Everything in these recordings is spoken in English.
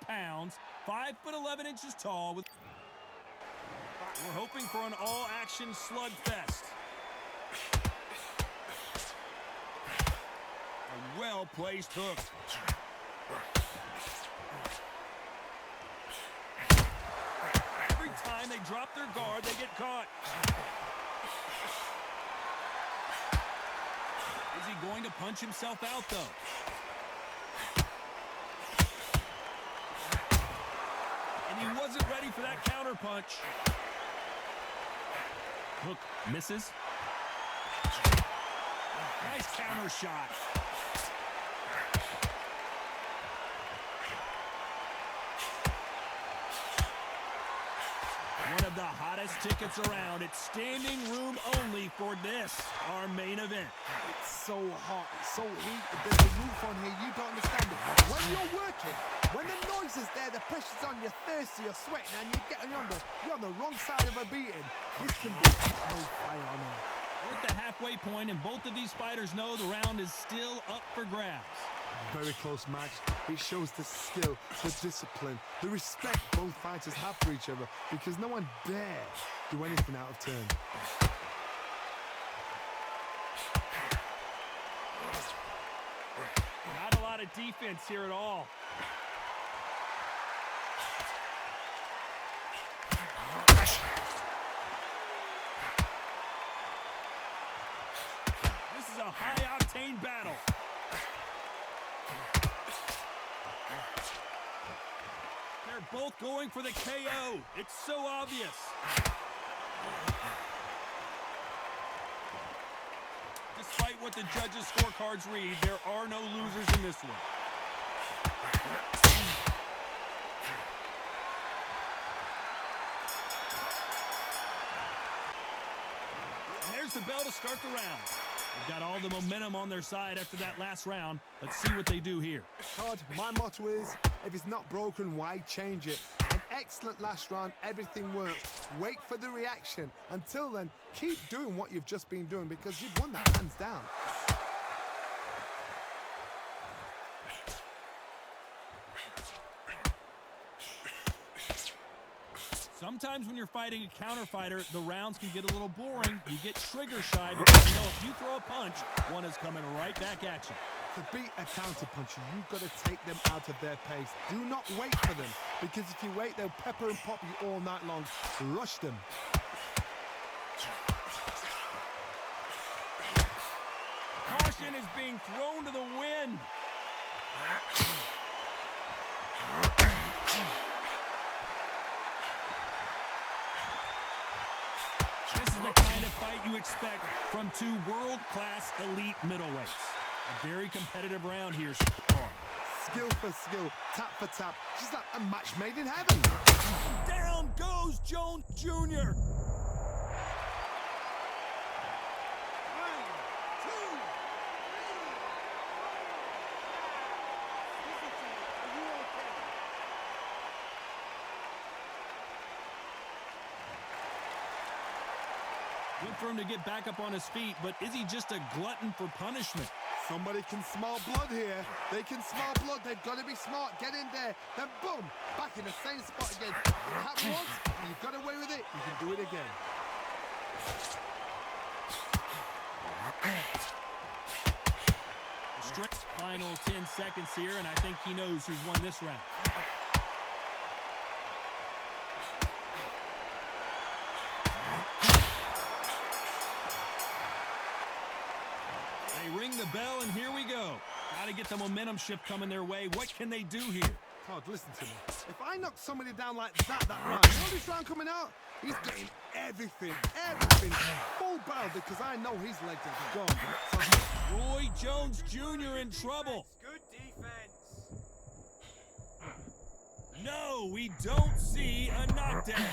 pounds, 5'11" tall. We're hoping for an all-action slugfest. A well-placed hook. Every time they drop their guard, they get caught. Is he going to punch himself out, though? And he wasn't ready for that counter punch. Hook misses. Nice counter shot. One of the hottest tickets around. It's standing room only for this, our main event. It's so hot, it's so heated. There's a roof on here, you don't understand it. When you're working, when the noise is there, the pressure's on, you're thirsty, you're sweating, and you're on the wrong side of a beating. This can be no fire on here. We're at the halfway point, and both of these fighters know the round is still up for grabs. Very close match. It shows the skill, the discipline, the respect both fighters have for each other, because no one dare do anything out of turn. Not a lot of defense here at all. This is a high-octane battle. They're both going for the KO. It's so obvious. Despite what the judges' scorecards read, there are no losers in this one. And there's the bell to start the round. They've got all the momentum on their side after that last round. Let's see what they do here. Todd, my motto is, if it's not broken, why change it? An excellent last round, everything worked. Wait for the reaction. Until then, keep doing what you've just been doing, because you've won that hands down. Sometimes when you're fighting a counter fighter, the rounds can get a little boring. You get trigger shy because you know if you throw a punch, one is coming right back at you. To beat a counter puncher, you've got to take them out of their pace. Do not wait for them, because if you wait, they'll pepper and pop you all night long. Rush them. Caution is being thrown to the wind. This is the kind of fight you expect from two world-class elite middleweights. A very competitive round here so far. Skill for skill, tap for tap, just like a match made in heaven. Down goes Jones Jr. Good for him to get back up on his feet, but is he just a glutton for punishment? Somebody can smell blood here. They can smell blood. They've got to be smart. Get in there. Then boom, back in the same spot again. It happened once, you've got away with it. You can do it again. Strict final 10 seconds here, and I think he knows who's won this round. They ring the bell, and here we go. Got to get the momentum shift coming their way. What can they do here? Todd, listen to me. If I knock somebody down like that round, you know this round coming out? He's getting everything, full barrel, because I know his legs are gone. So, Roy Jones Jr. in trouble. Good defense. No, we don't see a knockdown.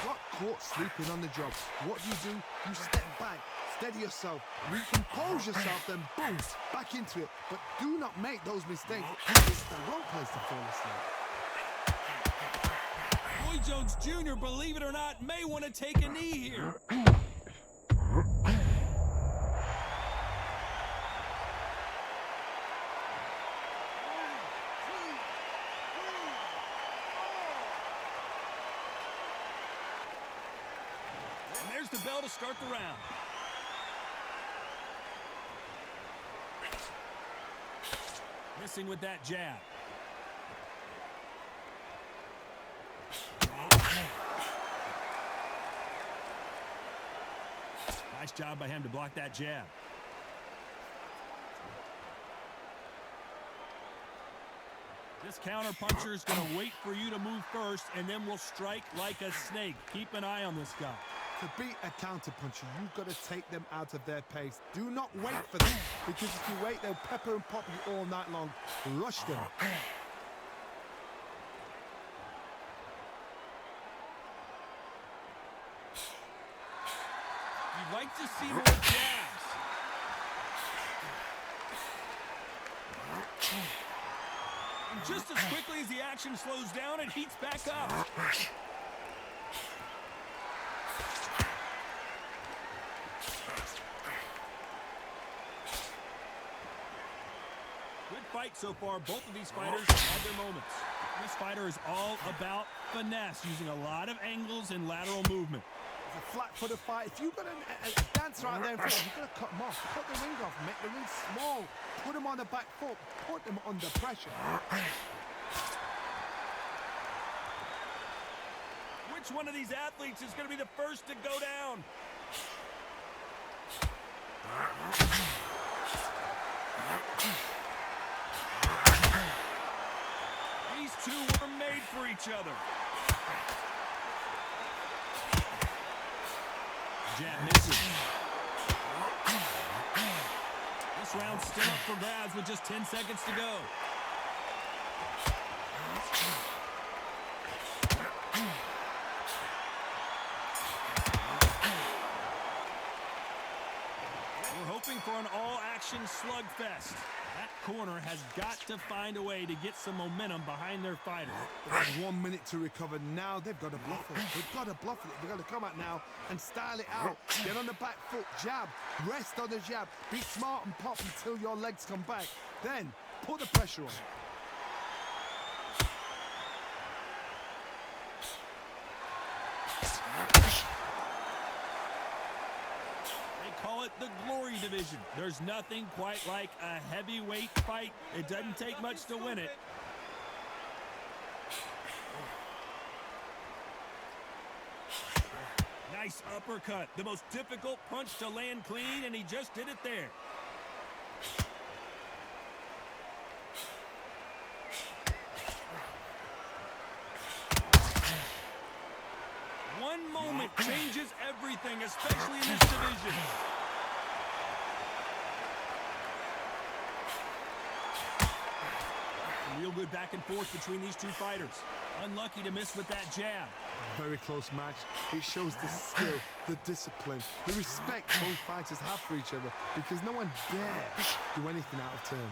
got caught sleeping on the job. What do? You step back, steady yourself, recompose yourself, then boom, back into it. But do not make those mistakes. This is the wrong place to fall asleep. Roy Jones Jr., believe it or not, may want to take a knee here. There's the bell to start the round. Missing with that jab. Nice job by him to block that jab. This counter-puncher is going to wait for you to move first, and then will strike like a snake. Keep an eye on this guy. To beat a counter-puncher, you've got to take them out of their pace. Do not wait for them, because if you wait, they'll pepper and pop you all night long. Rush them. You'd like to see more jabs. And just as quickly as the action slows down, it heats back up. Good fight so far. Both of these fighters have their moments. This fighter is all about finesse, using a lot of angles and lateral movement. It's a flat-footed fight. If you've got a dancer out there in front, you've got to cut them off. Cut the ring off. Make the ring small. Put them on the back foot. Put them under pressure. Which one of these athletes is going to be the first to go down? These two were made for each other. Jab misses. This round's still up for grabs with just 10 seconds to go. We're hoping for an all-action slugfest. That corner has got to find a way to get some momentum behind their fighter. They have 1 minute to recover. Now they've got to bluff it. They've got to bluff it. They've got to come out now and style it out. Get on the back foot, jab, rest on the jab. Be smart and pop until your legs come back. Then put the pressure on. Call it the glory division. There's nothing quite like a heavyweight fight. It doesn't take much to win it. Nice uppercut. The most difficult punch to land clean, and he just did it there. One moment changes everything, especially in this division. Real good back and forth between these two fighters. Unlucky to miss with that jab. Very close match. It shows the skill, the discipline, the respect both fighters have for each other, because no one dares do anything out of turn.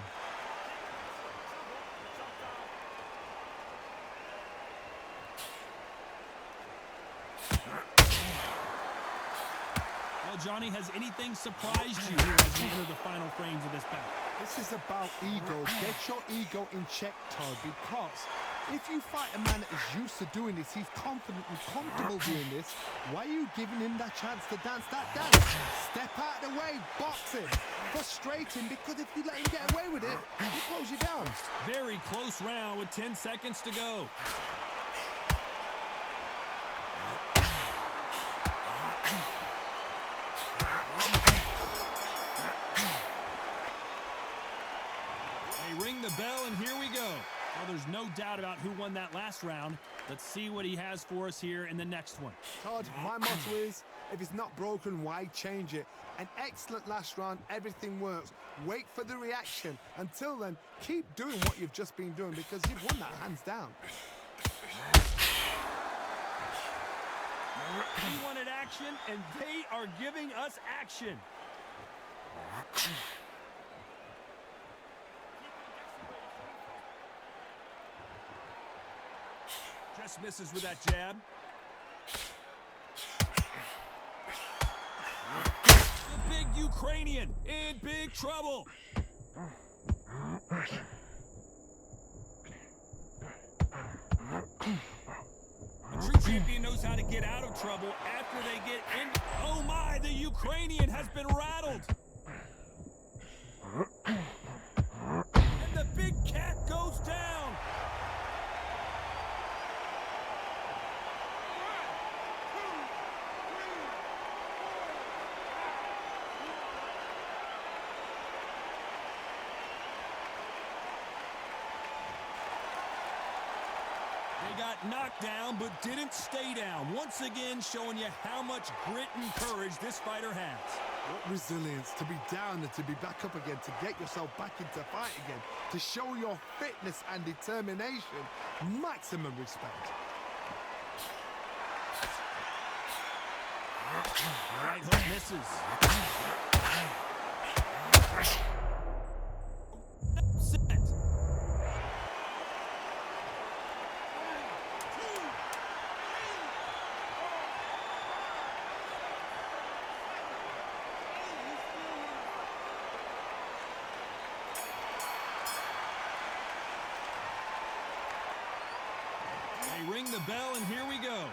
Well, Johnny, has anything surprised you here as we enter the final frames of this battle? This is about ego. Get your ego in check, Todd, because if you fight a man that is used to doing this, he's confident and comfortable doing this, why are you giving him that chance to dance that dance? Step out of the way, box him. Frustrate him, because if you let him get away with it, he close you down. Very close round with 10 seconds to go. Ring the bell, and here we go. Well, there's no doubt about who won that last round. Let's see what he has for us here in the next one. Todd, my motto is, if it's not broken, why change it? An excellent last round, everything works. Wait for the reaction. Until then, keep doing what you've just been doing, because you've won that hands down. We wanted action, and they are giving us action. Just misses with that jab. The big Ukrainian in big trouble. Retreats champion knows how to get out of trouble after they get in. Oh my, the Ukrainian has been rattled. And the big cat goes down. They got knocked down, but didn't stay down. Once again, showing you how much grit and courage this fighter has. What resilience to be down and to be back up again, to get yourself back into fight again, to show your fitness and determination. Maximum respect. Right hook misses. Set. They ring the bell, and here we go.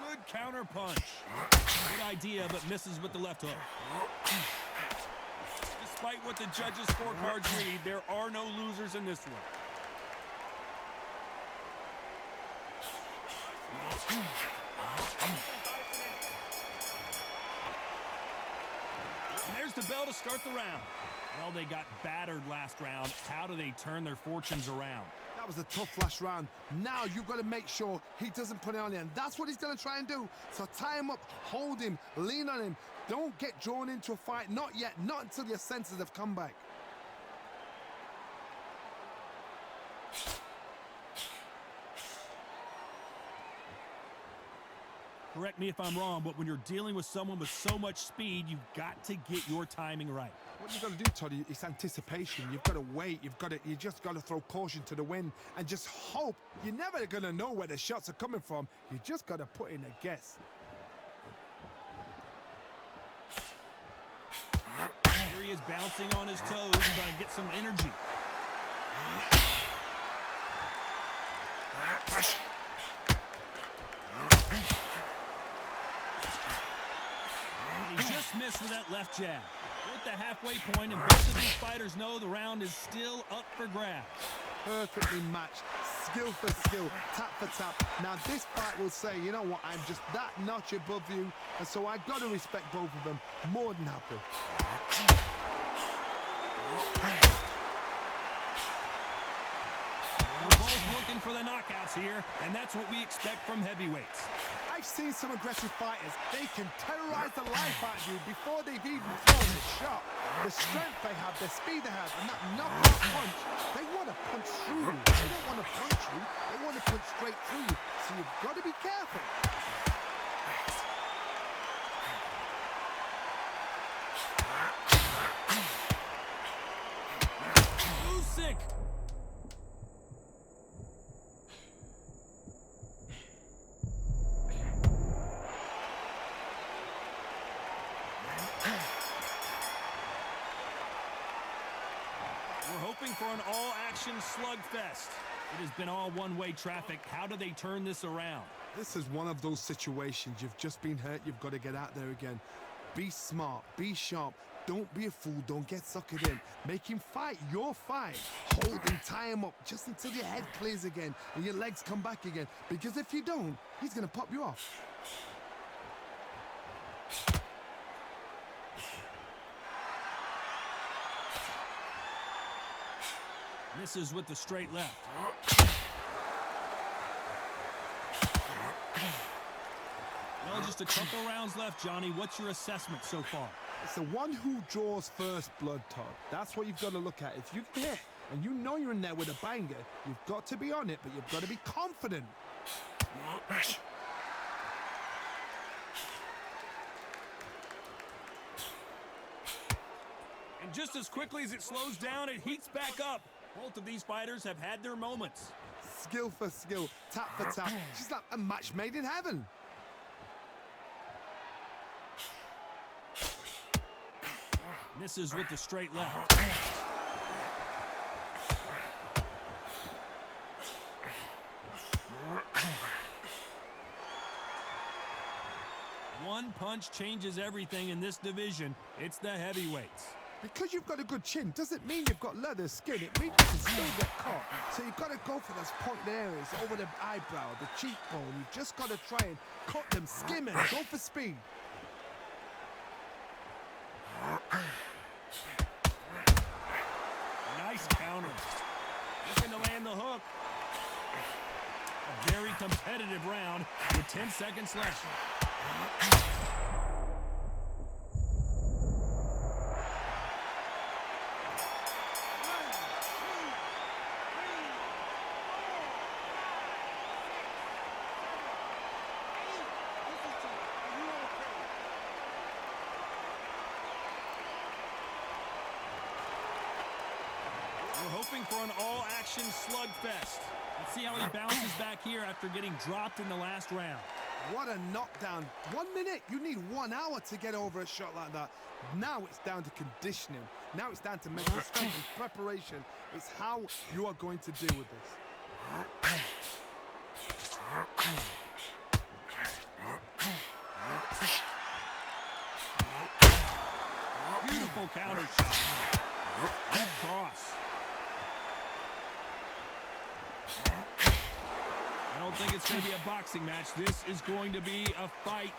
Good counter punch. Good idea, but misses with the left hook. Despite what the judges' scorecards read, there are no losers in this one. And there's the bell to start the round. Well, they got battered last round. How do they turn their fortunes around? That was a tough last round. Now you've got to make sure he doesn't put it on you, and that's what he's going to try and do. So tie him up, hold him, lean on him. Don't get drawn into a fight. Not yet. Not until your senses have come back. Correct me if I'm wrong, but when you're dealing with someone with so much speed, you've got to get your timing right. What you've got to do, Toddy, is anticipation. You've got to wait. You just got to throw caution to the wind and just hope. You're never going to know where the shots are coming from. You just got to put in a guess. Here he is bouncing on his toes and trying to get some energy. He just missed with that left jab. We're at the halfway point, and both of these fighters know the round is still up for grabs. Perfectly matched, skill for skill, tap for tap. Now this fight will say, you know what, I'm just that notch above you, and so I've got to respect both of them. More than happy. We're both looking for the knockouts here, and that's what we expect from heavyweights. I've seen some aggressive fighters. They can terrorize the life out of you before they've even thrown a shot. The strength they have, the speed they have, and that knockout punch, they want to punch through you. They don't want to punch you. They want to punch straight through you. So you've got to be careful. action slugfest. It has been all one-way traffic. How do they turn this around? This is one of those situations. You've just been hurt. You've got to get out there again. Be smart. Be sharp. Don't be a fool. Don't get suckered in. Make him fight your fight. Hold him, tie him up just until your head clears again and your legs come back again. Because if you don't, he's going to pop you off. Misses with the straight left. Well, just a couple rounds left, Johnny. What's your assessment so far? It's the one who draws first blood, Todd. That's what you've got to look at. If you can hit and you know you're in there with a banger, you've got to be on it, but you've got to be confident. And just as quickly as it slows down, it heats back up. Both of these fighters have had their moments. Skill for skill, tap for tap. She's like a match made in heaven. Misses with the straight left. One punch changes everything in this division. It's the heavyweights. Because you've got a good chin doesn't mean you've got leather skin. It means you can still get caught. So you've got to go for those pointed areas over the eyebrow, the cheekbone. You've just got to try and cut them, skim and go for speed. Nice counter. Looking to land the hook. A very competitive round with 10 seconds left. We're hoping for an all-action slugfest. Let's see how he bounces back here after getting dropped in the last round. What a knockdown. 1 minute, you need 1 hour to get over a shot like that. Now it's down to conditioning. Now it's down to mental strength and preparation. It's how you are going to deal with this. Beautiful counter shot. Left cross. I don't think it's going to be a boxing match. This is going to be a fight.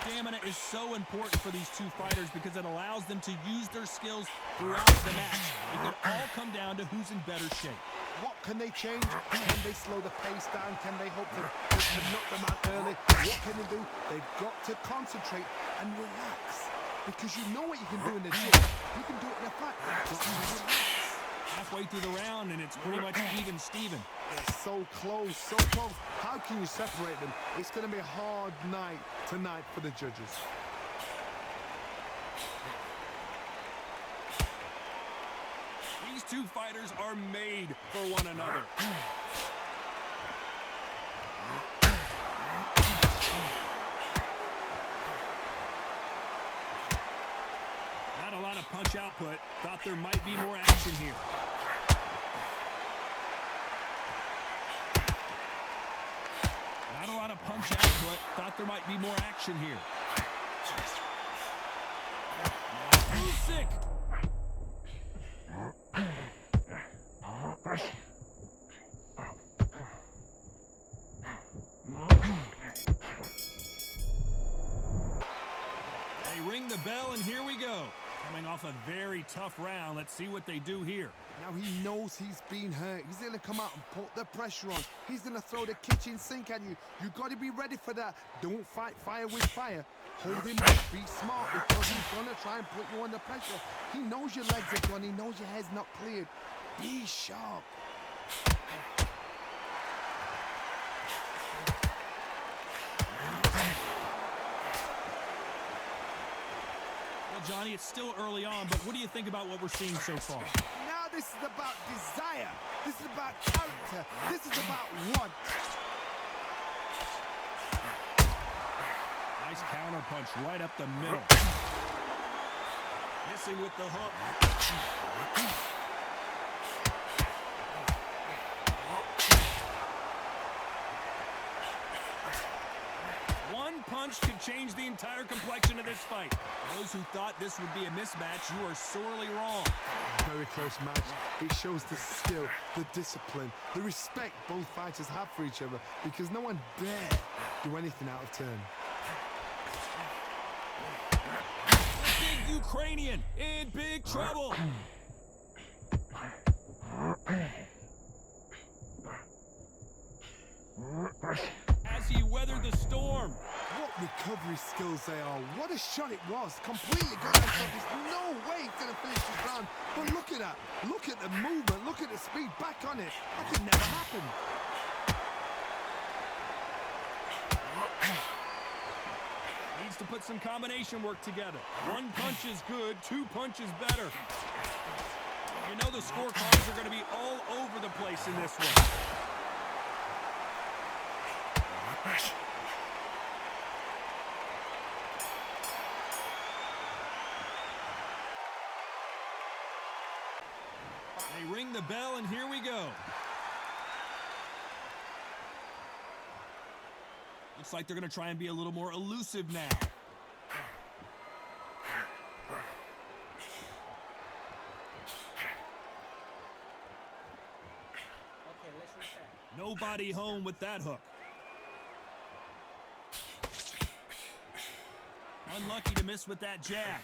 Stamina is so important for these two fighters because it allows them to use their skills throughout the match. It can all come down to who's in better shape. What can they change? Can they slow the pace down? Can they hope to knock them out early? What can they do? They've got to concentrate and relax. Because you know what you can do in the gym. You can do it in a fight. Halfway through the round, and it's pretty much even Steven. They're so close, so close. How can you separate them? It's going to be a hard night tonight for the judges. These two fighters are made for one another. Not a lot of punch output. Thought there might be more action here. Not a lot of punch output. Thought there might be more action here. Sick. They ring the bell, and here we go. Coming off a very tough round. Let's see what they do here. Now he knows he's been hurt. He's going to come out and put the pressure on. He's going to throw the kitchen sink at you. You got to be ready for that. Don't fight fire with fire. Hold him back. Be smart because he's going to try and put you under pressure. He knows your legs are gone. He knows your head's not cleared. Be sharp. Johnny, it's still early on, but what do you think about what we're seeing so far? Now this is about desire. This is about character. This is about want. Nice counter punch right up the middle. Missing with the hook. One punch could change the entire complexion of this fight. Those who thought this would be a mismatch, you are sorely wrong. Very close match. It shows the skill, the discipline, the respect both fighters have for each other, because no one dare do anything out of turn. Big Ukrainian in big trouble. As he weathered the storm. What recovery skills they are. What a shot it was. Completely gone out. There's no way he's going to finish this round. But look at that. Look at the movement. Look at the speed. Back on it. That could never happen. Needs to put some combination work together. One punch is good, two punches better. You know the scorecards are going to be all over the place in this one. They ring the bell, and here we go. Looks like they're going to try and be a little more elusive now. Nobody home with that hook. Unlucky to miss with that jab.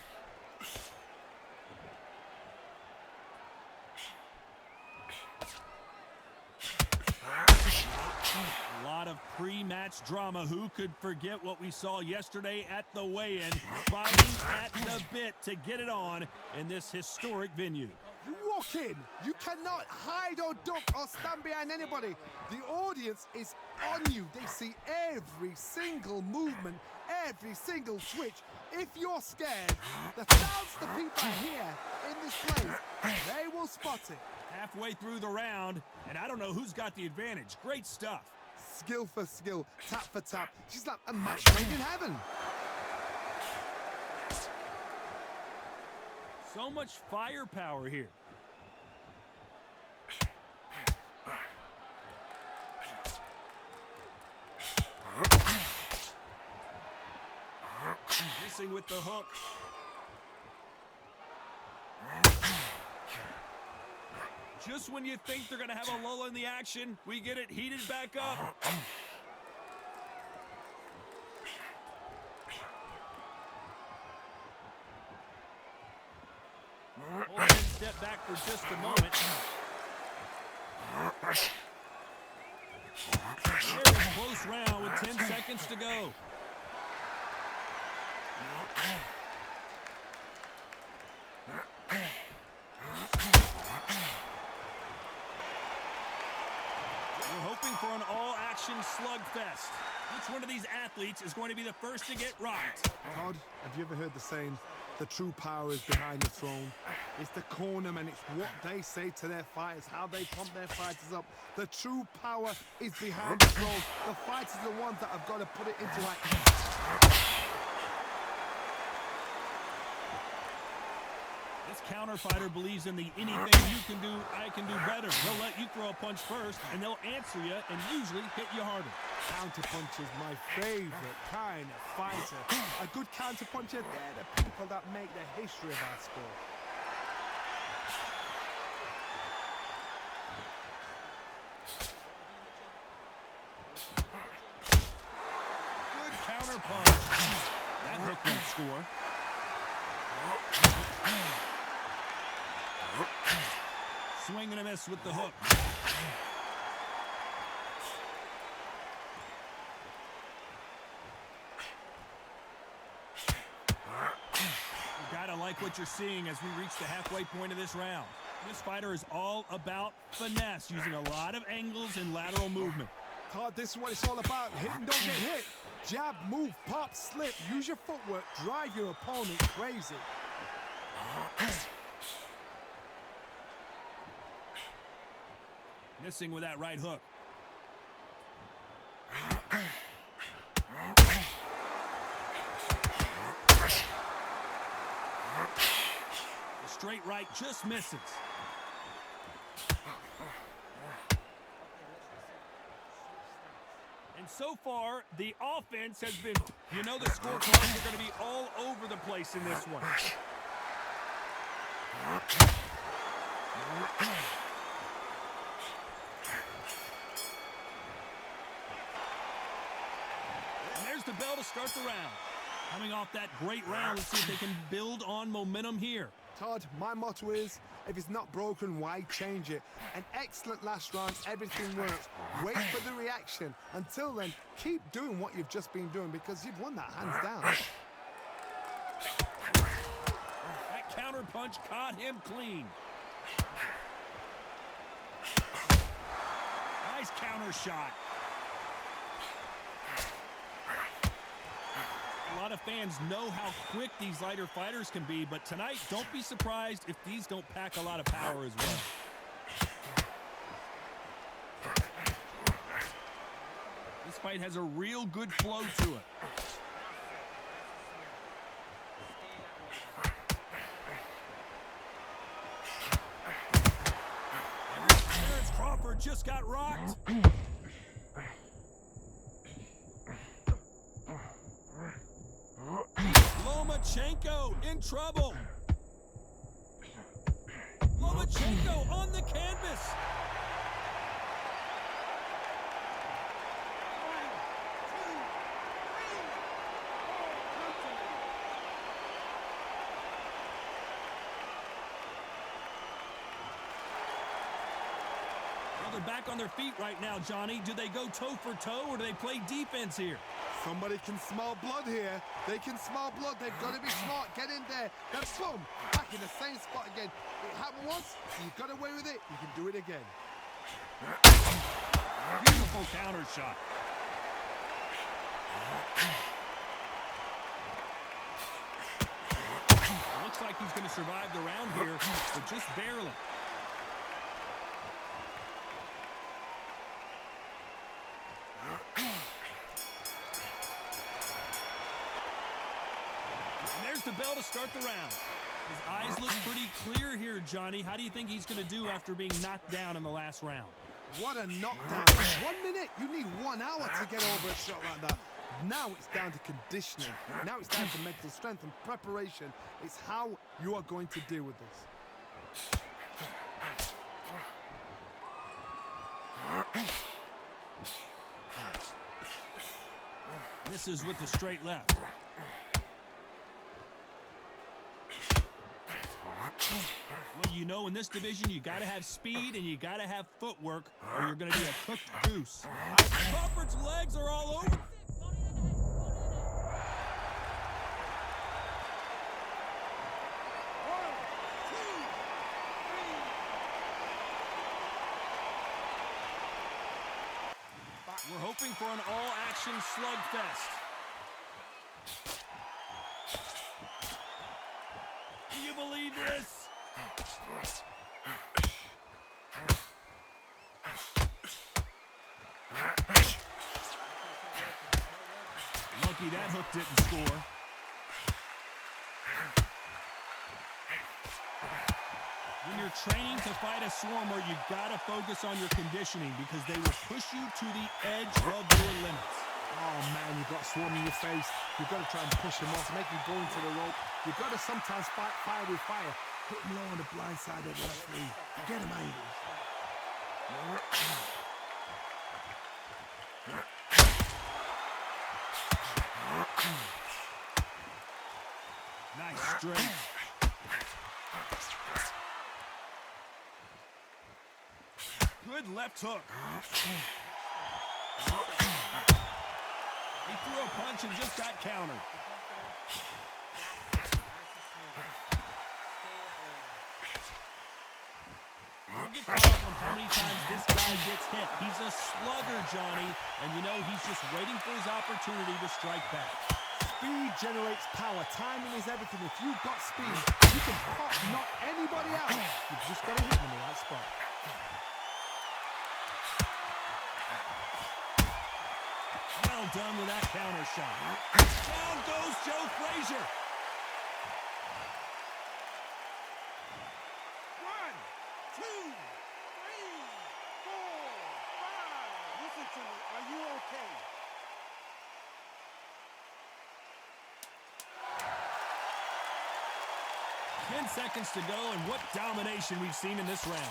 A lot of pre-match drama. Who could forget what we saw yesterday at the weigh-in? Fighting at the bit to get it on in this historic venue. You walk in, you cannot hide or duck or stand behind anybody. The audience is on you. They see every single movement, every single switch. If you're scared, the thousands of people here in this place, they will spot it. Halfway through the round, and I don't know who's got the advantage. Great stuff. Skill for skill, tap for tap. She's like a match made in heaven. So much firepower here. Missing with the hook. Just when you think they're going to have a lull in the action, we get it heated back up. Hold on, step back for just a moment. Very close round with 10 seconds to go. We're hoping for an all-action slugfest. Which one of these athletes is going to be the first to get rocked? Todd, have you ever heard the saying, the true power is behind the throne? It's the cornermen, it's what they say to their fighters, how they pump their fighters up. The true power is behind the throne. The fighters are the ones that have got to put it into action. This counter fighter believes in the anything you can do, I can do better. They'll let you throw a punch first, and they'll answer you and usually hit you harder. Counter punch is my favorite kind of fighter. A good counter puncher, they're the people that make the history of our sport. Good counter punch. That hook won't score. Swing and a miss with the hook. You gotta like what you're seeing as we reach the halfway point of this round. This fighter is all about finesse, using a lot of angles and lateral movement. Todd, this is what it's all about. Hit and don't get hit. Jab, move, pop, slip. Use your footwork. Drive your opponent crazy. Missing with that right hook. straight right, just misses. And so far, the offense has been, you know, the scorecards are going to be all over the place in this one. And there's the bell to start the round. Coming off that great round, let's see if they can build on momentum here. Todd, my motto is, if it's not broken, why change it? An excellent last round, everything works. Wait for the reaction. Until then, keep doing what you've just been doing because you've won that hands down. That counter punch caught him clean. Nice counter shot. A lot of fans know how quick these lighter fighters can be, but tonight, don't be surprised if these don't pack a lot of power as well. This fight has a real good flow to it. Terrence Crawford just got rocked. Lomachenko in trouble. Lomachenko on the canvas. Well, they're back on their feet right now, Johnny. Do they go toe for toe or do they play defense here? Somebody can smell blood here. They can smell blood. They've got to be smart. Get in there. Then boom, back in the same spot again. It happened once. You got away with it. You can do it again. Beautiful counter shot. Looks like he's going to survive the round here, but just barely. The bell to start the round. His eyes look pretty clear here, Johnny. How do you think he's going to do after being knocked down in the last round? What a knockdown. 1 minute. You need 1 hour to get over a shot like that. Now it's down to conditioning. Now it's down to mental strength and preparation. It's how you are going to deal with this. This is with the straight left. Well, you know, in this division, you got to have speed and you got to have footwork, or you're going to be a cooked goose. Crawford's legs are all over. We're hoping for an all-action slugfest. Do you believe this? Lucky that hook didn't score. When you're training to fight a swarmer, you gotta focus on your conditioning because they will push you to the edge of your limits. Oh man, you've got a swarm in your face. You've got to try and push him off, make him go into the rope. You've got to sometimes fight fire with fire. Hit him low on the blind side of the referee. Get him angry. Nice strength. Good left hook. He threw a punch and just got countered. Don't get caught up on how many times this guy gets hit. He's a slugger, Johnny, and you know he's just waiting for his opportunity to strike back. Speed generates power. Timing is everything. If you've got speed, you can knock anybody out. You've just got to hit them in the right spot. Well done with that counter shot. Down goes Joe Frazier. 10 seconds to go, and what domination we've seen in this round.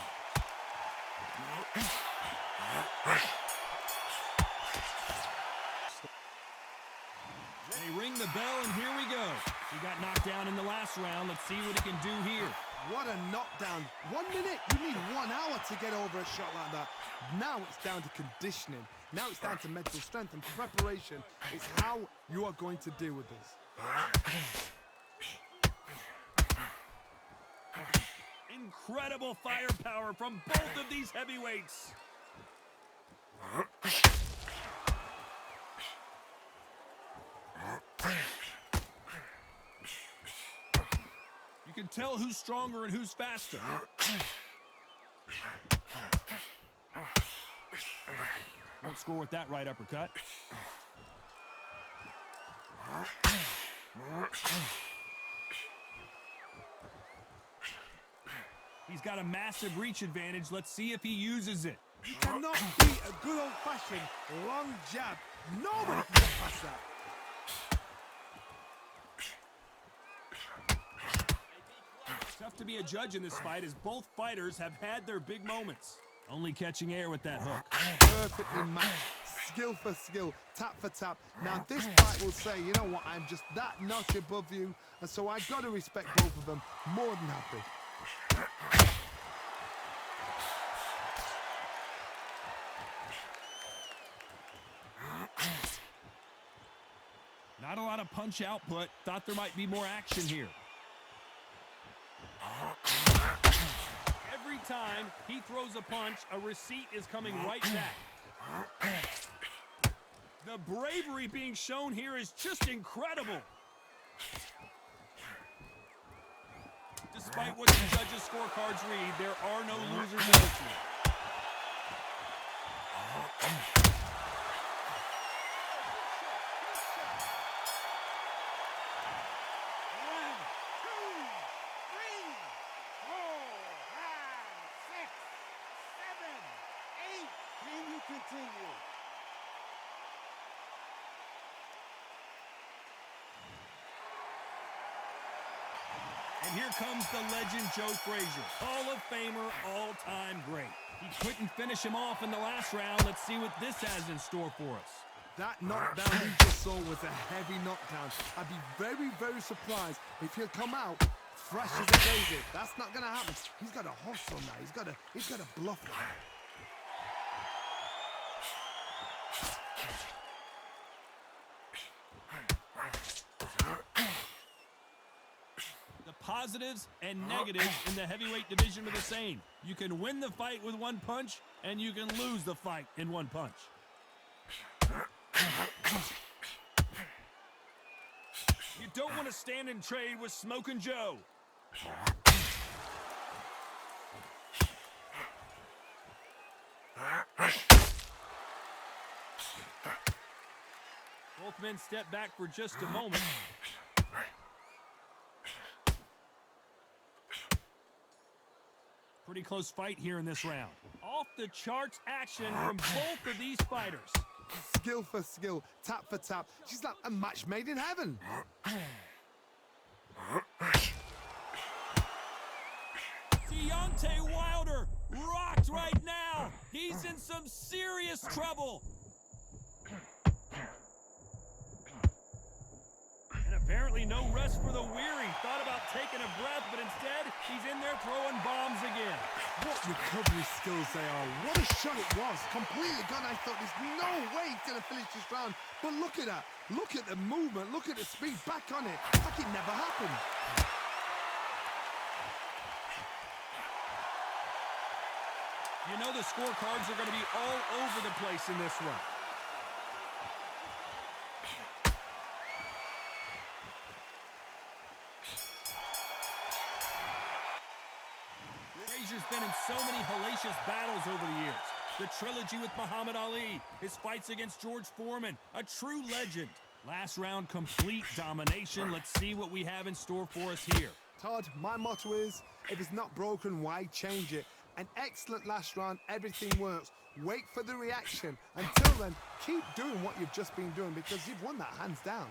They ring the bell, and here we go. He got knocked down in the last round. Let's see what he can do here. What a knockdown. 1 minute, you need 1 hour to get over a shot like that. Now it's down to conditioning. Now it's down to mental strength and preparation. It's how you are going to deal with this. Incredible firepower from both of these heavyweights. You can tell who's stronger and who's faster. Won't score with that right uppercut. He's got a massive reach advantage. Let's see if he uses it. You cannot beat a good old-fashioned long jab. Nobody can get past that. Tough to be a judge in this fight as both fighters have had their big moments. Only catching air with that hook. Perfectly matched. Skill for skill, tap for tap. Now this fight will say, you know what, I'm just that notch above you, and so I've got to respect both of them. More than happy. Not a lot of punch output. Thought there might be more action here. Every time he throws a punch, a receipt is coming right back. The bravery being shown here is just incredible. Despite what the judges' scorecards read, there are no losers in this one. Continue. And here comes the legend Joe Frazier, Hall of Famer, all-time great. He couldn't finish him off in the last round. Let's see what this has in store for us. That knockdown we just saw was a heavy knockdown. I'd be very, very surprised if he'll come out fresh as a daisy. That's not going to happen. He's got a hustle now. He's got a bluff now. Positives and negatives in the heavyweight division are the same. You can win the fight with one punch, and you can lose the fight in one punch. You don't want to stand and trade with Smokin' Joe. Both men step back for just a moment. Pretty close fight here in this round. Off the charts action from both of these fighters. Skill for skill, tap for tap. She's like a match made in heaven. Deontay Wilder rocked right now. He's in some serious trouble. And apparently no rest for the weary. Thought about taking a breath, but instead he's in there throwing bombs again. What recovery skills they are. What a shot it was. Completely gone. I thought there's no way he's going to finish this round. But look at that. Look at the movement. Look at the speed. Back on it. Like it never happened. You know the scorecards are going to be all over the place in this one. Frazier's been in so many hellacious battles over the years. The trilogy with Muhammad Ali, his fights against George Foreman, a true legend. Last round, complete domination. Let's see what we have in store for us here. Todd, my motto is, if it's not broken, why change it? An excellent last round, everything works. Wait for the reaction. Until then, keep doing what you've just been doing because you've won that hands down.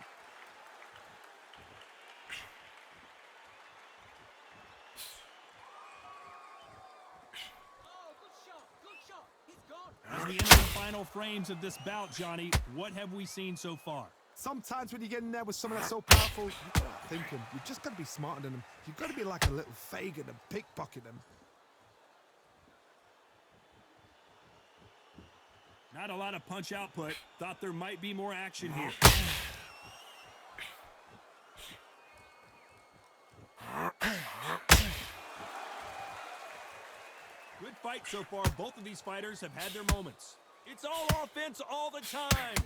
final frames of this bout, Johnny. What have we seen so far? Sometimes when you get in there with someone that's so powerful, you've got to think him. You've just got to be smarter than him. You've got to be like a little Fagin and pickpocket him. Not a lot of punch output. Thought there might be more action here. Good fight so far. Both of these fighters have had their moments. It's all offense all the time.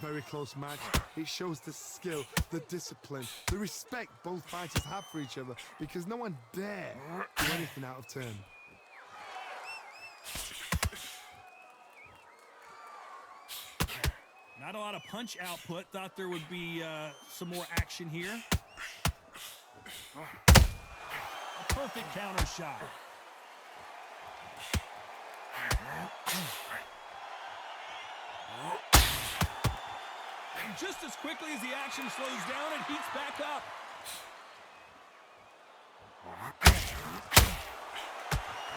Very close match. It shows the skill, the discipline, the respect both fighters have for each other, because no one dare do anything out of turn. Not a lot of punch output. Thought there would be some more action here. A perfect counter shot. And just as quickly as the action slows down, it heats back up.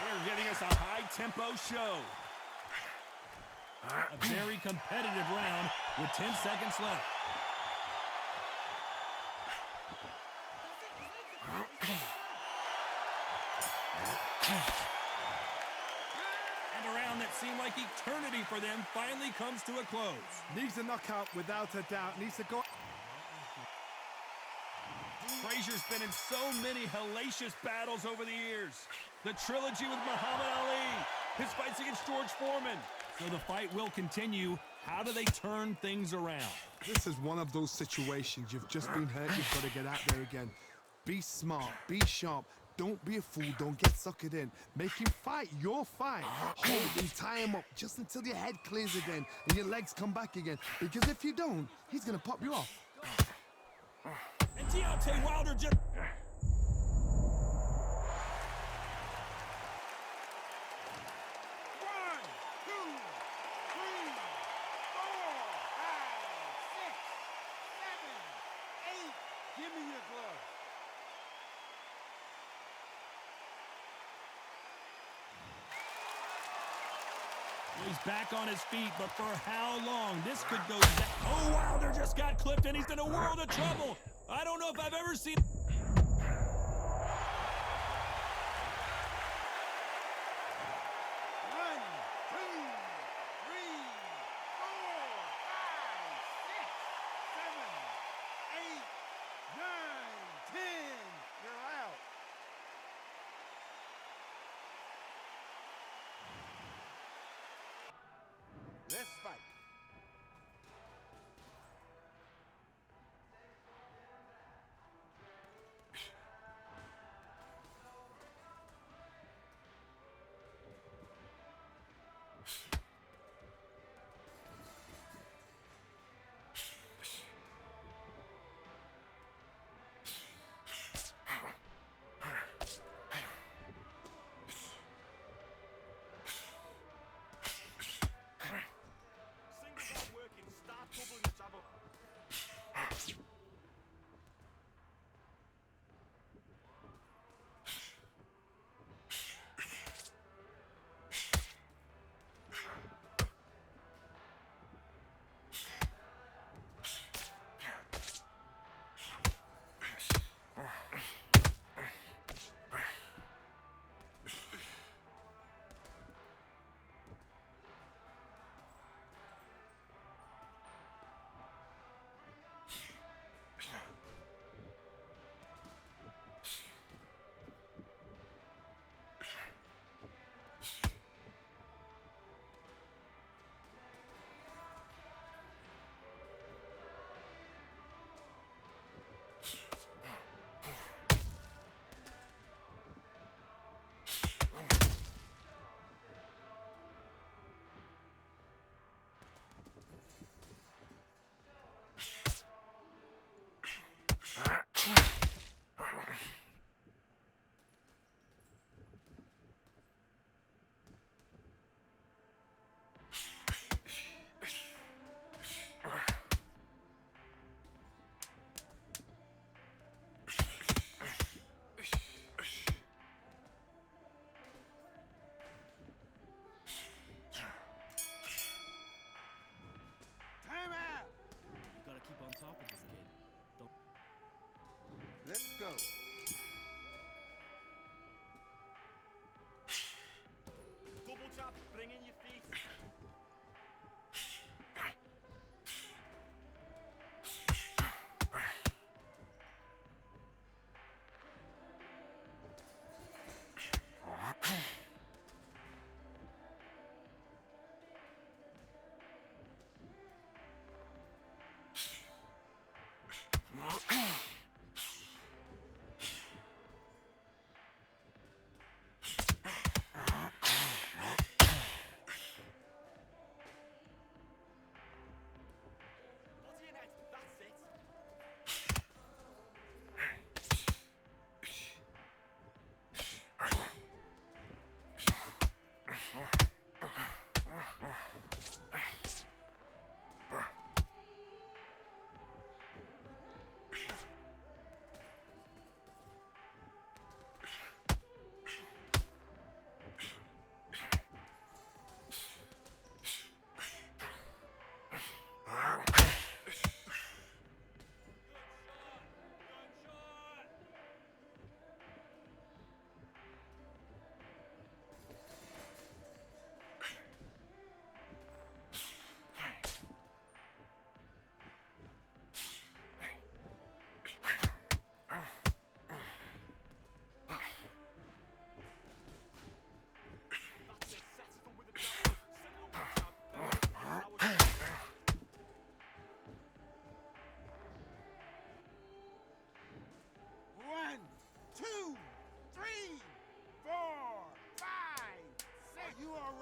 They're giving us a high-tempo show. A very competitive round with 10 seconds left. And a round that seemed like eternity for them finally comes to a close. Needs a knockout without a doubt. Needs to go. Frazier's been in so many hellacious battles over the years. The trilogy with Muhammad Ali, his fights against George Foreman. So the fight will continue. How do they turn things around? This is one of those situations. You've just been hurt. You've got to get out there again. Be smart. Be sharp. Don't be a fool. Don't get suckered in. Make him fight your fight. Hold him, tie him up just until your head clears again and your legs come back again. Because if you don't, he's going to pop you off. And Deontay Wilder just... He's back on his feet, but for how long? This could go down. Oh, Wilder just got clipped, and he's in a world of trouble. I don't know if I've ever seen... Let's fight.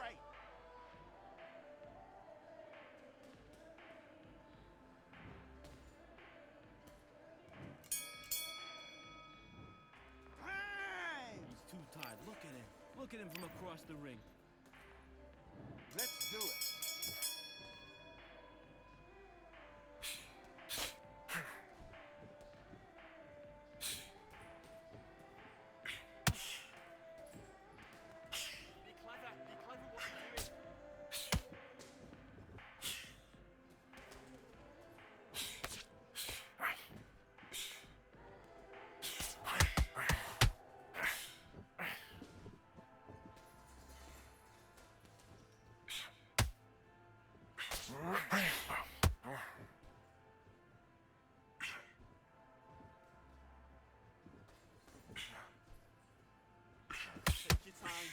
great. Time! He's too tired. Look at him. Look at him from across the ring. Let's do it. Be clever. Be clever what you're doing. Take your time.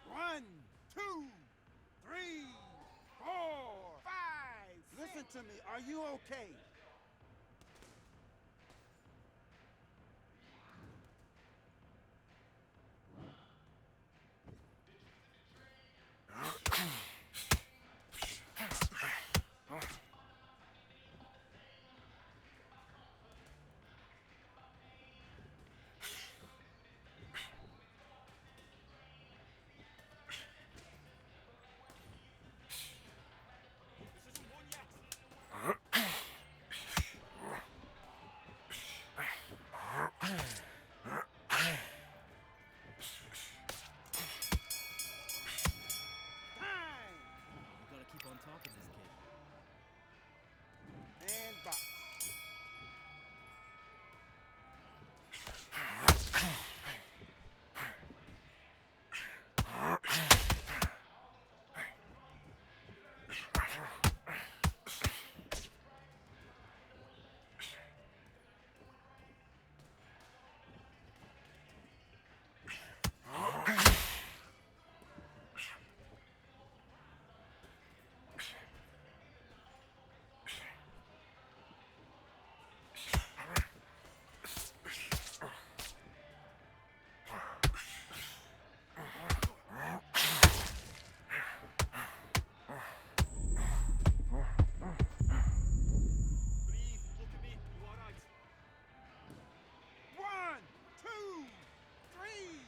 One, two, three, four, five. Listen to me. Are you okay? This isn't one yet. Time! You gotta keep on top of this kid. And box. Breathe. Look at me. You alright? One, two, three,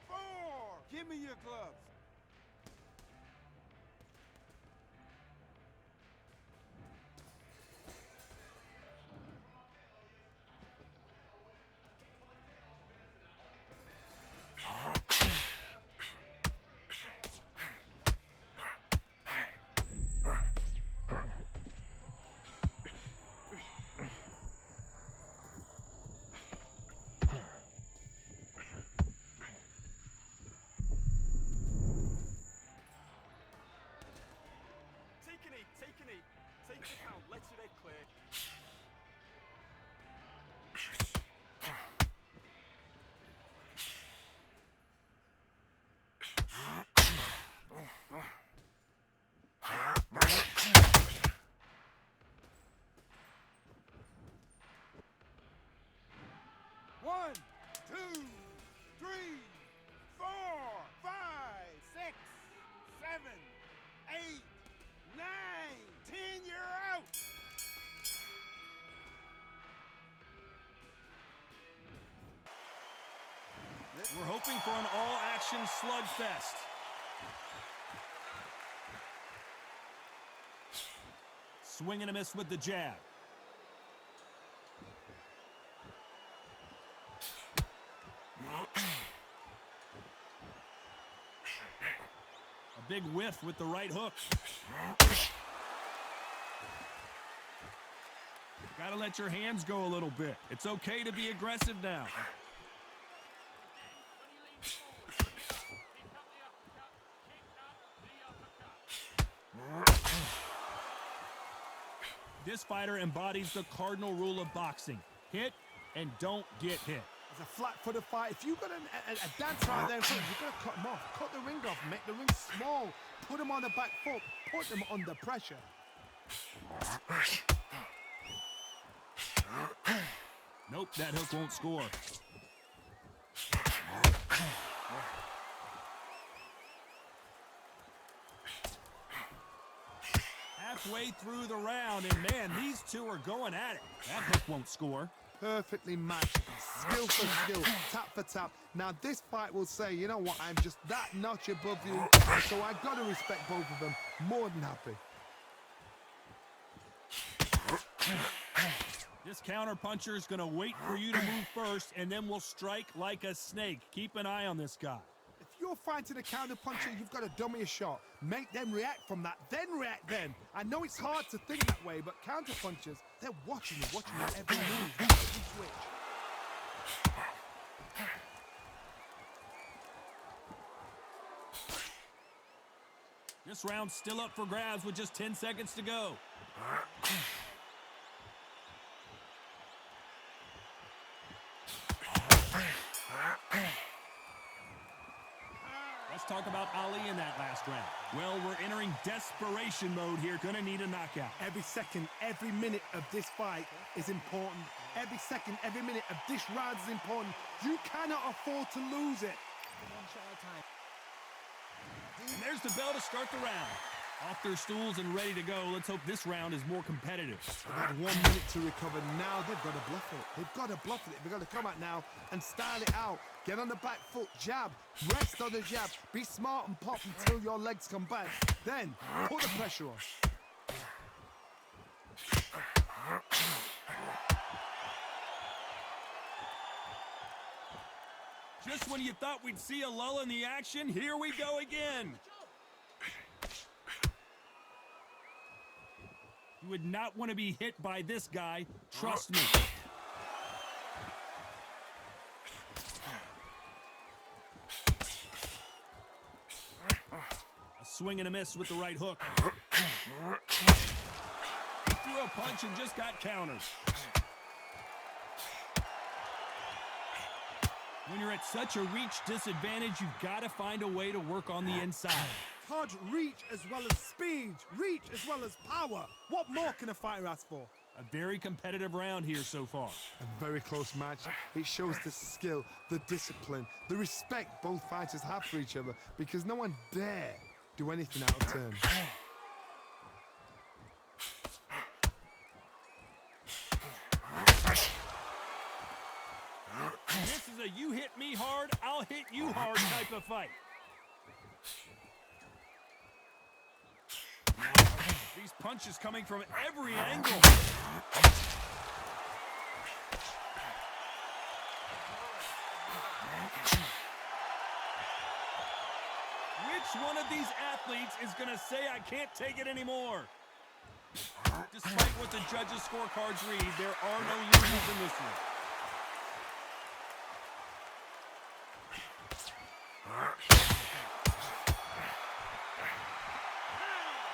four. Give me your gloves. Take a knee. Take a knee. Take the count. Let your head clear. One, two, three, four, five, six, seven, eight, nine, 10. You're out. We're hoping for an all-action slugfest. Swing and a miss with the jab. A big whiff with the right hook. Gotta let your hands go a little bit. It's okay to be aggressive now. This fighter embodies the cardinal rule of boxing. Hit and don't get hit. It's a flat-footed fight. If you've got a dance right there in front, you've got to cut him off. Cut the ring off, make the ring small. Put him on the back foot. Put him under pressure. Nope, that hook won't score. Halfway through the round, and man, these two are going at it. That hook won't score. Perfectly matched, skill for skill, tap for tap. Now this fight will say, you know what, I'm just that notch above you, so I've got to respect both of them. More than happy. This counter-puncher is going to wait for you to move first, and then will strike like a snake. Keep an eye on this guy. If you're fighting a counter-puncher, you've got to dummy a shot. Make them react from that, then react then. I know it's hard to think that way, but counter-punchers, they're watching you every move, every switch. This round's still up for grabs with just 10 seconds to go. Let's talk about Ali in that last round. Well, we're entering desperation mode here. Gonna need a knockout. Every second, every minute of this fight is important. Every second, every minute of this round is important. You cannot afford to lose it. And there's the bell to start the round. Off their stools and ready to go. Let's hope this round is more competitive. They've had 1 minute to recover. Now they've got to bluff it. They've got to bluff it. They've got to come out now and style it out. Get on the back foot, jab, rest on the jab. Be smart and pop until your legs come back. Then put the pressure on. Just when you thought we'd see a lull in the action, here we go again. You would not want to be hit by this guy. Trust me. A swing and a miss with the right hook. He threw a punch and just got countered. When you're at such a reach disadvantage, you've got to find a way to work on the inside. Hard reach as well as speed, reach as well as power. What more can a fighter ask for? A very competitive round here so far. A very close match. It shows the skill, the discipline, the respect both fighters have for each other, because no one dare do anything out of turn. This is a you hit me hard, I'll hit you hard type of fight. These punches coming from every angle. Which one of these athletes is going to say, I can't take it anymore? Despite what the judges' scorecards read, there are no losers in this one.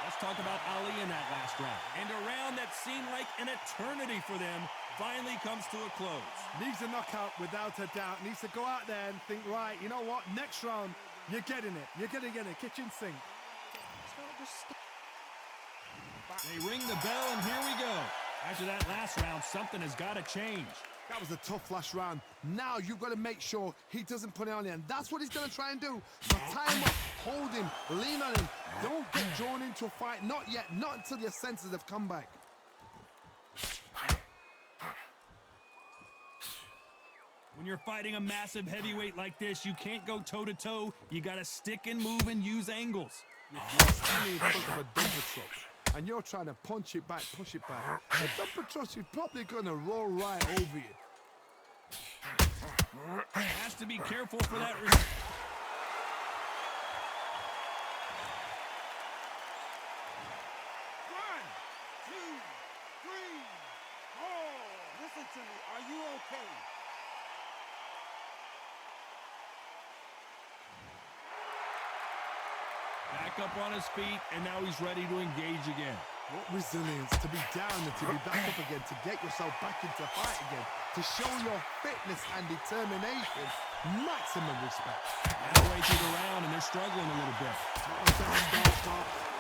Let's talk about Ali in that last round. And a round that seemed like an eternity for them finally comes to a close. Needs a knockout without a doubt. Needs to go out there and think, right, you know what? Next round, you're getting it. You're going to get a kitchen sink. They ring the bell, and here we go. After that last round, something has got to change. That was a tough last round. Now you've got to make sure he doesn't put it on you. And that's what he's going to try and do. So tie him up, hold him, lean on him. Don't get drawn into a fight. Not yet. Not until your senses have come back. When you're fighting a massive heavyweight like this, you can't go toe-to-toe. You got to stick and move and use angles. If you're standing in front of a dumper truck and you're trying to punch it back, push it back, the dumper truck is probably going to roll right over you. Has to be careful for that. 1, 2, 3, 4. Listen to me. Are you okay? Back up on his feet, and now he's ready to engage again. What resilience to be down and to be back up again, to get yourself back into fight again, to show your fitness and determination. Maximum respect. Halfway through the round and they're struggling a little bit.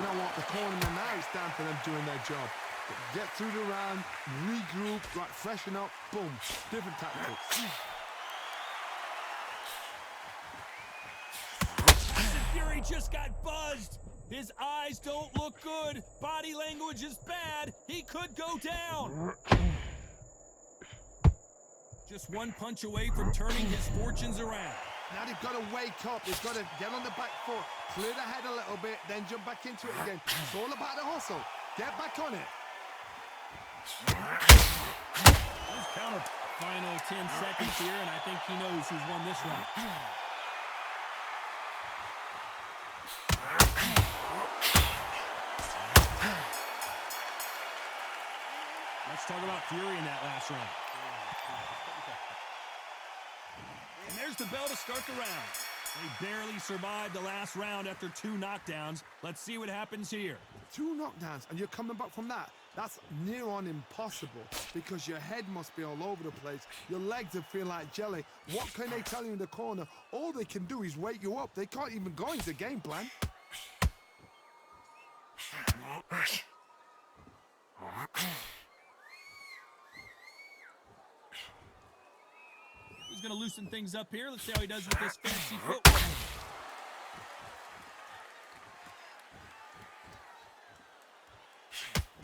You know what? The cornerman now is down for them doing their job. Get through the round, regroup, right, freshen up, boom. Different tactics. Fury just got buzzed. His eyes don't look good. Body language is bad. He could go down. Just one punch away from turning his fortunes around. Now they've got to wake up. They've got to get on the back foot, clear the head a little bit, then jump back into it again. It's all about the hustle. Get back on it. Let's counter. Final 10 seconds here, and I think he knows who's won this round. Let's talk about Fury in that last round. And there's the bell to start the round. They barely survived the last round after 2 knockdowns. Let's see what happens here. 2 knockdowns, and you're coming back from that. That's near on impossible because your head must be all over the place. Your legs will feel like jelly. What can they tell you in the corner? All they can do is wake you up. They can't even go into game plan. He's going to loosen things up here. Let's see how he does with this fancy footwork.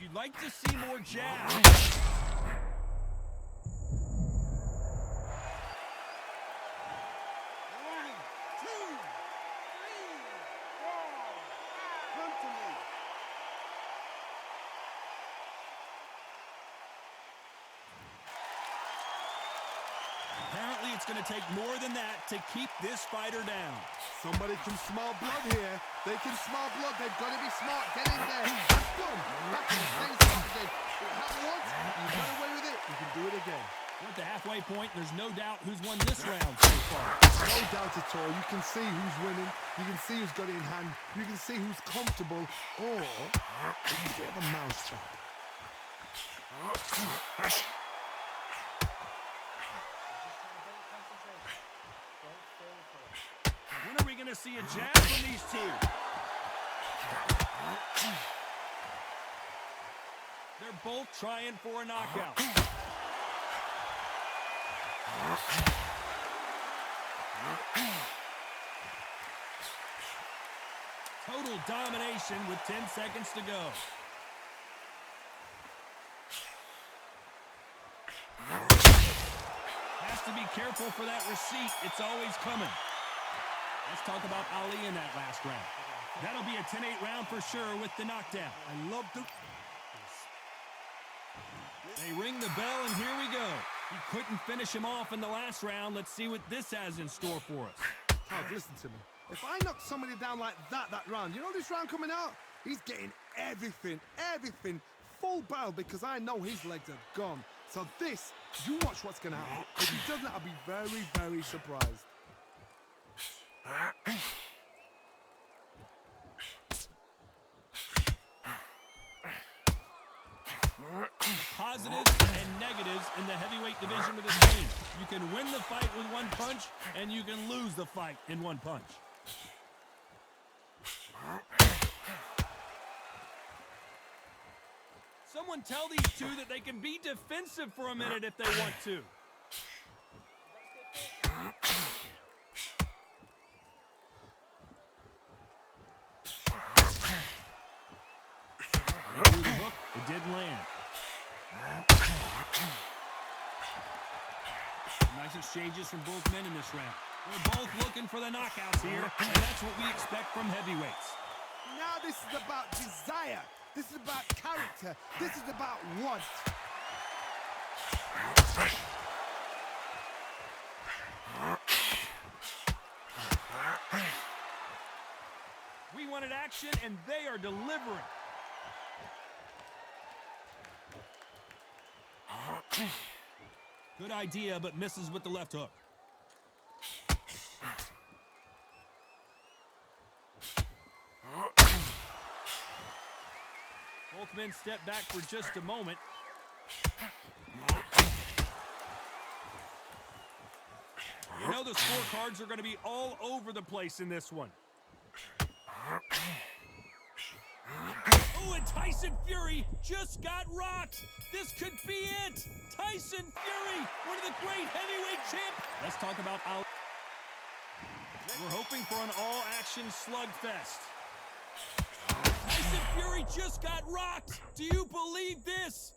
You'd like to see more jabs. 1, 2, 3, 4. Come to me. Apparently, it's going to take more than that to keep this fighter down. Somebody can smell blood here. They can smell blood. They've got to be smart. Get in there. Boom. Back in the same spot again. It happened once. You got away with it. You can do it again. We're at the halfway point. There's no doubt who's won this round so far. No doubt at all. You can see who's winning. You can see who's got it in hand. You can see who's comfortable. Or it's a bit of a mousetrap. When are we going to see a jab from these two? They're both trying for a knockout. Total domination with 10 seconds to go. Has to be careful for that receipt. It's always coming. Let's talk about Ali in that last round. That'll be a 10-8 round for sure with the knockdown. I love the... They ring the bell, and here we go. He couldn't finish him off in the last round. Let's see what this has in store for us. Oh, listen to me. If I knock somebody down like that round, you know this round coming out? He's getting everything, full barrel because I know his legs are gone. So this, you watch what's going to happen. If he doesn't, I'll be very, very surprised. Positives and negatives in the heavyweight division of this game. You can win the fight with one punch, and you can lose the fight in one punch. Someone tell these two that they can be defensive for a minute if they want to. Through the hook, it didn't land. Nice exchanges from both men in this round. They're both looking for the knockouts here, and that's what we expect from heavyweights. Now this is about desire. This is about character. This is about want. We wanted action, and they are delivering. Good idea, but misses with the left hook. Both men step back for just a moment. You know the scorecards are going to be all over the place in this one. Oh, and Tyson Fury just got rocked. This could be it. Tyson Fury, one of the great heavyweight champs. Let's talk about Alvarez. We're hoping for an all-action slugfest. Tyson Fury just got rocked. Do you believe this?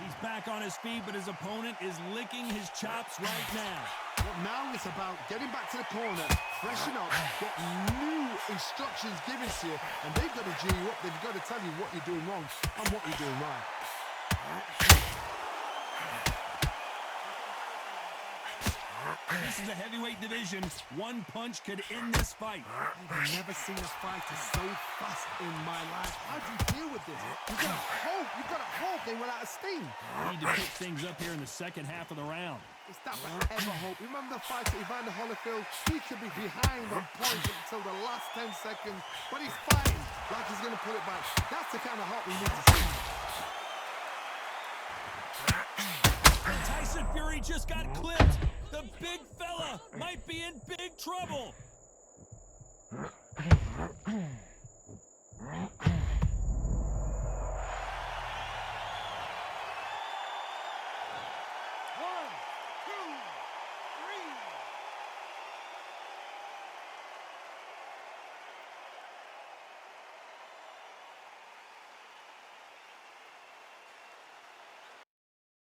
He's back on his feet, but his opponent is licking his chops right now. But now it's about getting back to the corner, freshen up, get new instructions given to you, and they've got to G you up. They've got to tell you what you're doing wrong and what you're doing right. This is a heavyweight division. One punch could end this fight. I've never seen a fighter so fast in my life. How do you deal with this? You've got to hope they run out of steam. We need to pick things up here in the second half of the round. It's that ever hope. Remember the fight at Evander Holyfield? He could be behind on points until the last 10 seconds, but he's fighting like he's going to pull it back. That's the kind of hope we need to see. Tyson Fury just got clipped. The big fella might be in big trouble.